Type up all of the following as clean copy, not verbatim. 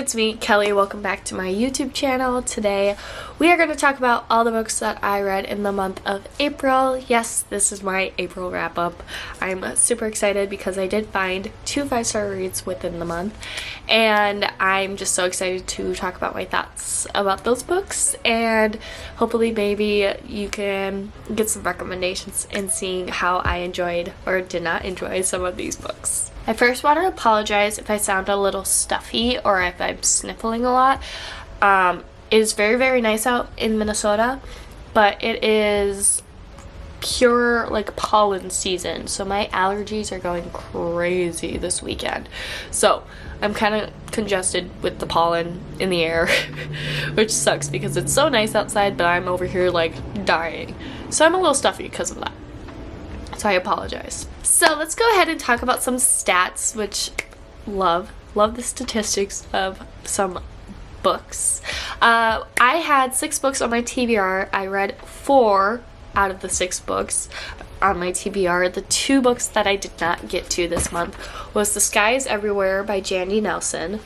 it's me, Kelly. Welcome back to my YouTube channel. Today we are going to talk about all the books that I read in the month of April. Yes, this is my April wrap-up. I'm super excited because I did find 2 5-star reads within the month, and I'm just so excited to talk about my thoughts about those books, and hopefully maybe you can get some recommendations in seeing how I enjoyed or did not enjoy some of these books. I first want to apologize if I sound a little stuffy or if I'm sniffling a lot. It is very, very nice out in Minnesota, but it is pure like pollen season, so my allergies are going crazy this weekend. So I'm kind of congested with the pollen in the air, which sucks because it's so nice outside, but I'm over here like dying. So I'm a little stuffy because of that. So I apologize. So let's go ahead and talk about some stats, which love the statistics of some books. I had 6 books on my TBR. I read 4 out of the 6 books on my TBR. The 2 books that I did not get to this month was The Sky is Everywhere by Jandy Nelson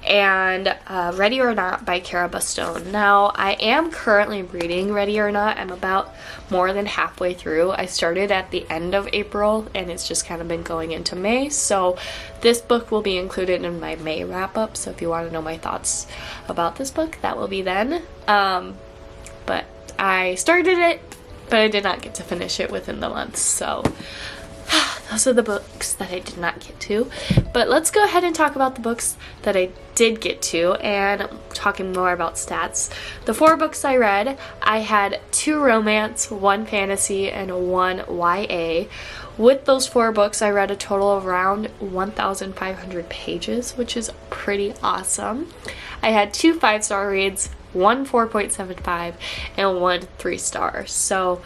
and Ready or Not by Kara Bastone. Now, I am currently reading Ready or Not. I'm about more than halfway through. I started at the end of April and it's just kind of been going into May, so this book will be included in my May wrap-up, so if you want to know my thoughts about this book, that will be then. But I started it, but I did not get to finish it within the month, so those are the books that I did not get to. But let's go ahead and talk about the books that I did get to, and talking more about stats. The 4 books I read, I had 2 romance, 1 fantasy, and 1 YA. With those 4 books, I read a total of around 1,500 pages, which is pretty awesome. I had 2 5-star reads, 1 4.75, and 1 3-star. So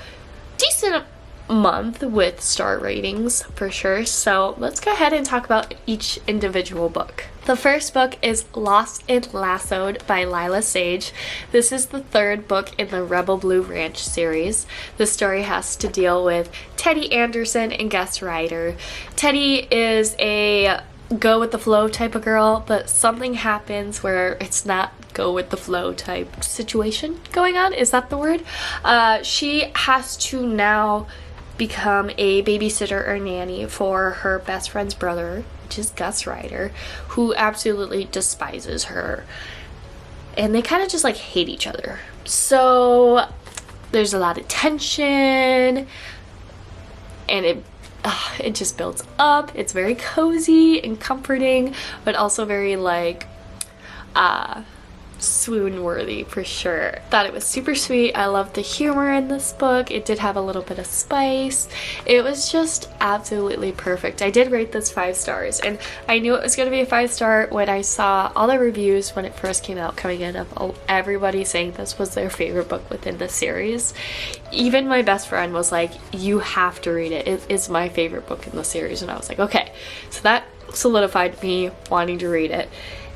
decent month with star ratings for sure. So let's go ahead and talk about each individual book. The first book is Lost and Lassoed by Lila Sage. This is the 3rd book in the Rebel Blue Ranch series. The story has to deal with Teddy Anderson and Gus Ryder. Teddy is a go with the flow type of girl, but something happens where it's not go with the flow type situation going on. Is that the word? She has to now become a babysitter or nanny for her best friend's brother, which is Gus Ryder, who absolutely despises her. And they kind of just like hate each other. So there's a lot of tension, and it just builds up. It's very cozy and comforting, but also very like swoon worthy for sure. Thought it was super sweet. I loved the humor in this book. It did have a little bit of spice. It was just absolutely perfect. I did rate this 5 stars, and I knew it was going to be a 5-star when I saw all the reviews when it first came out coming in of everybody saying this was their favorite book within the series. Even my best friend was like, you have to read it. It is my favorite book in the series. And I was like, okay. So that solidified me wanting to read it,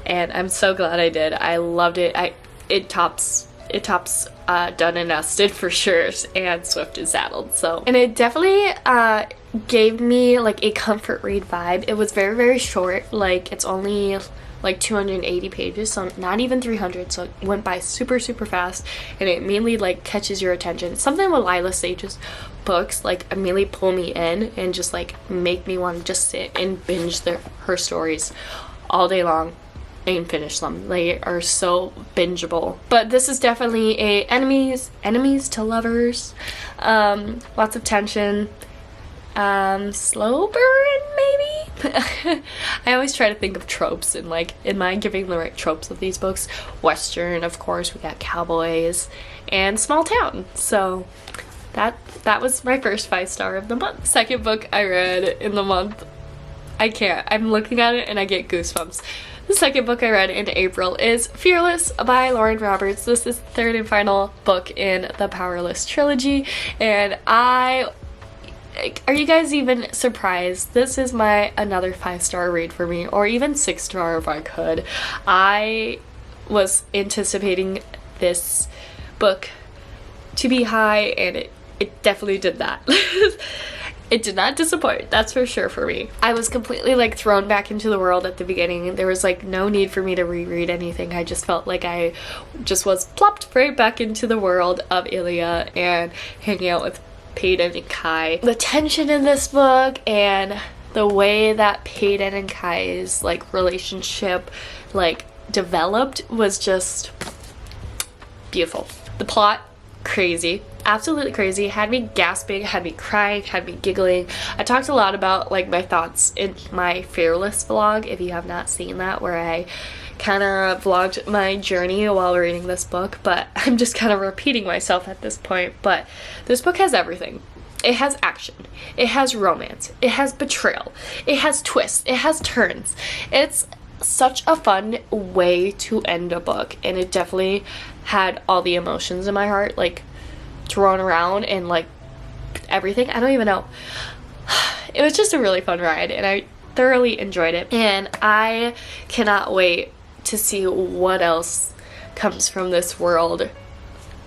and I'm so glad I did. I loved it. It tops Done and Dusted for sure, and Swift and Saddled. So, and it definitely gave me like a comfort read vibe. It was very, very short. Like, it's only like 280 pages, so not even 300, so it went by super, super fast, and it immediately like catches your attention. Something with Lila Sage's books like immediately pull me in and just like make me want to just sit and binge her stories all day long and finish them. They are so bingeable. But this is definitely a enemies to lovers. Lots of tension. Slow burn maybe? I always try to think of tropes and like, am I giving the right tropes of these books? Western, of course, we got cowboys, and small town. So that was my first 5-star of the month. Second book I read in the month, I'm looking at it and I get goosebumps. The second book I read in April is Fearless by Lauren Roberts. This is the 3rd and final book in the Powerless trilogy, and are you guys even surprised? This is another 5-star read for me, or even 6-star if I could. I was anticipating this book to be high, and it definitely did that. It did not disappoint, that's for sure for me. I was completely like thrown back into the world at the beginning. There was like no need for me to reread anything. I just felt like I just was plopped right back into the world of Ilya and hanging out with Peyton and Kai. The tension in this book and the way that Peyton and Kai's like relationship like developed was just beautiful. The plot, crazy. Absolutely crazy. Had me gasping, had me crying, had me giggling. I talked a lot about like my thoughts in my Fearless vlog, if you have not seen that, where I kind of vlogged my journey while reading this book, but I'm just kind of repeating myself at this point. But this book has everything. It has action, it has romance, it has betrayal, it has twists, it has turns. It's such a fun way to end a book, and it definitely had all the emotions in my heart like thrown around and like everything. I don't even know. It was just a really fun ride and I thoroughly enjoyed it, and I cannot wait to see what else comes from this world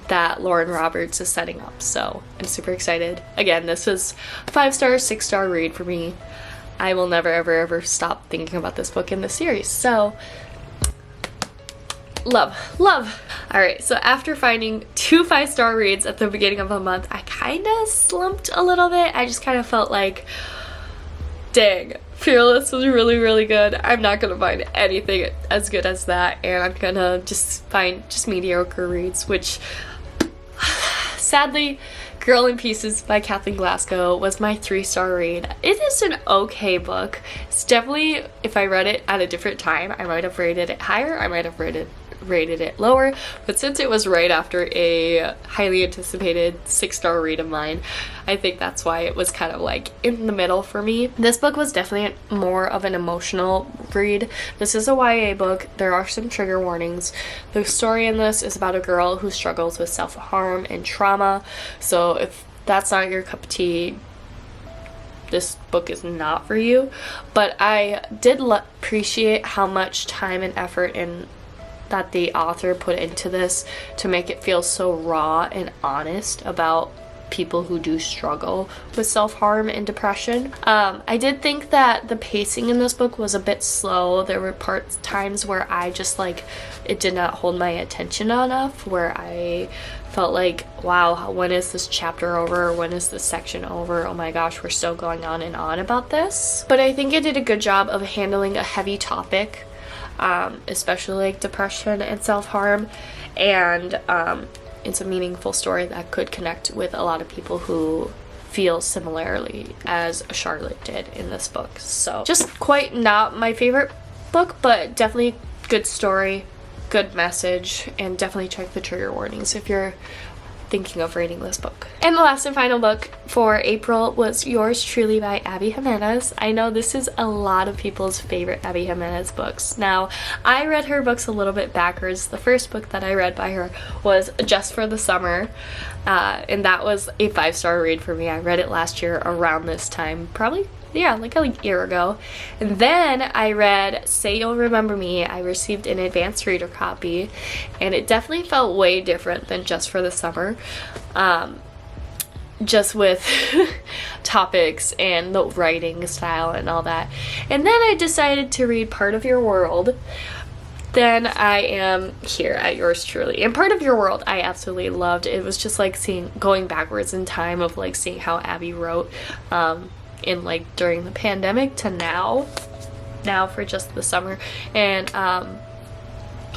that Lauren Roberts is setting up. So I'm super excited. Again, this was 5-star, 6-star read for me. I will never ever ever stop thinking about this book in the series. So love. Alright, so after finding 2 5-star reads at the beginning of the month, I kind of slumped a little bit. I just kind of felt like, dang, Fearless was really, really good. I'm not gonna find anything as good as that, and I'm gonna just find just mediocre reads, which sadly, Girl in Pieces by Kathleen Glasgow was my 3-star read. It is an okay book. It's definitely, if I read it at a different time, I might have rated it higher, I might have rated it lower, but since it was right after a highly anticipated 6-star read of mine, I think that's why it was kind of like in the middle for me. This book was definitely more of an emotional read. This is a YA book. There are some trigger warnings. The story in this is about a girl who struggles with self-harm and trauma, so if that's not your cup of tea, this book is not for you. But I did appreciate how much time and effort and that the author put into this to make it feel so raw and honest about people who do struggle with self-harm and depression. I did think that the pacing in this book was a bit slow. There were times where I just like, it did not hold my attention enough, where I felt like, wow, when is this chapter over? When is this section over? Oh my gosh, we're still going on and on about this. But I think it did a good job of handling a heavy topic, especially like depression and self-harm, and it's a meaningful story that could connect with a lot of people who feel similarly as Charlotte did in this book. So just quite not my favorite book, but definitely good story, good message, and definitely check the trigger warnings if you're thinking of reading this book. And the last and final book for April was Yours Truly by Abby Jimenez. I know this is a lot of people's favorite Abby Jimenez books. Now, I read her books a little bit backwards. The first book that I read by her was Just for the Summer, and that was a 5-star read for me. I read it last year around this time, probably, yeah, like a year ago. And then I read Say You'll Remember Me. I received an advanced reader copy, and it definitely felt way different than Just for the Summer, just with topics and the writing style and all that. And then I decided to read Part of Your World. Then I am here at Yours Truly. And Part of Your World I absolutely loved. It was just like going backwards in time of like seeing how Abby wrote in like during the pandemic to now for Just the Summer, and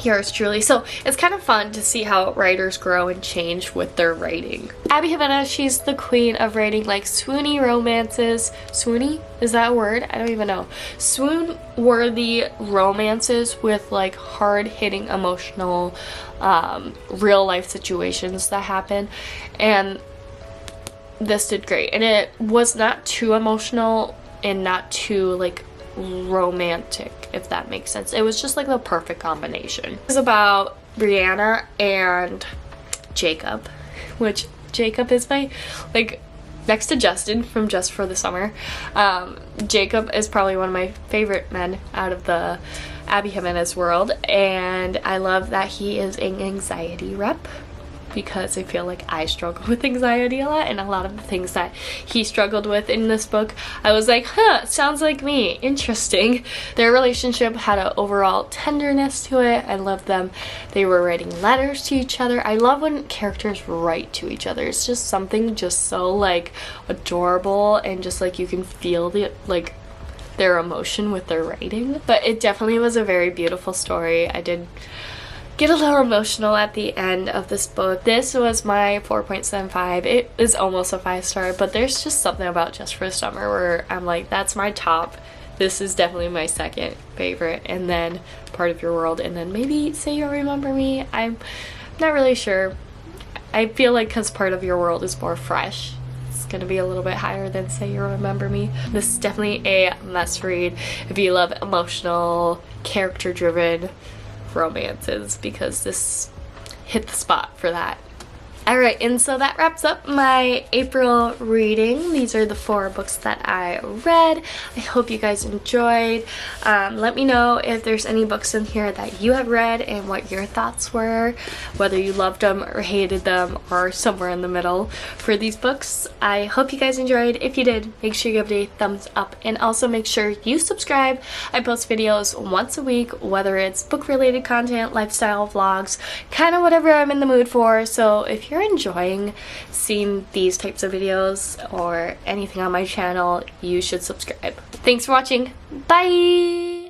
Yours Truly. So it's kind of fun to see how writers grow and change with their writing. Abby Jimenez, she's the queen of writing like swoony romances. Swoony? Is that a word? I don't even know. Swoon-worthy romances with like hard-hitting emotional real-life situations that happen, and this did great. And it was not too emotional and not too like romantic, if that makes sense. It was just like the perfect combination. It was about Brianna and Jacob, which Jacob is my, like, next to Justin from Just for the Summer. Jacob is probably one of my favorite men out of the Abby Jimenez world, and I love that he is an anxiety rep. because I feel like I struggle with anxiety a lot, and a lot of the things that he struggled with in this book, I was like, huh, sounds like me, interesting. Their relationship had an overall tenderness to it. I loved them. They were writing letters to each other. I love when characters write to each other. It's just something just so like adorable, and just like you can feel the like their emotion with their writing. But it definitely was a very beautiful story. I did get a little emotional at the end of this book. This was my 4.75. It is almost a 5-star, but there's just something about Just for the Summer where I'm like, that's my top. This is definitely my second favorite, and then Part of Your World, and then maybe Say You'll Remember Me. I'm not really sure. I feel like because Part of Your World is more fresh, it's gonna be a little bit higher than Say You'll Remember Me. This is definitely a must read if you love emotional, character-driven romances, because this hit the spot for that. Alright, and so that wraps up my April reading. These are the 4 books that I read. I hope you guys enjoyed. Let me know if there's any books in here that you have read and what your thoughts were, whether you loved them or hated them or somewhere in the middle for these books. I hope you guys enjoyed. If you did, make sure you give it a thumbs up, and also make sure you subscribe. I post videos once a week, whether it's book-related content, lifestyle vlogs, kind of whatever I'm in the mood for. So if you're enjoying seeing these types of videos or anything on my channel, you should subscribe. Thanks for watching. Bye!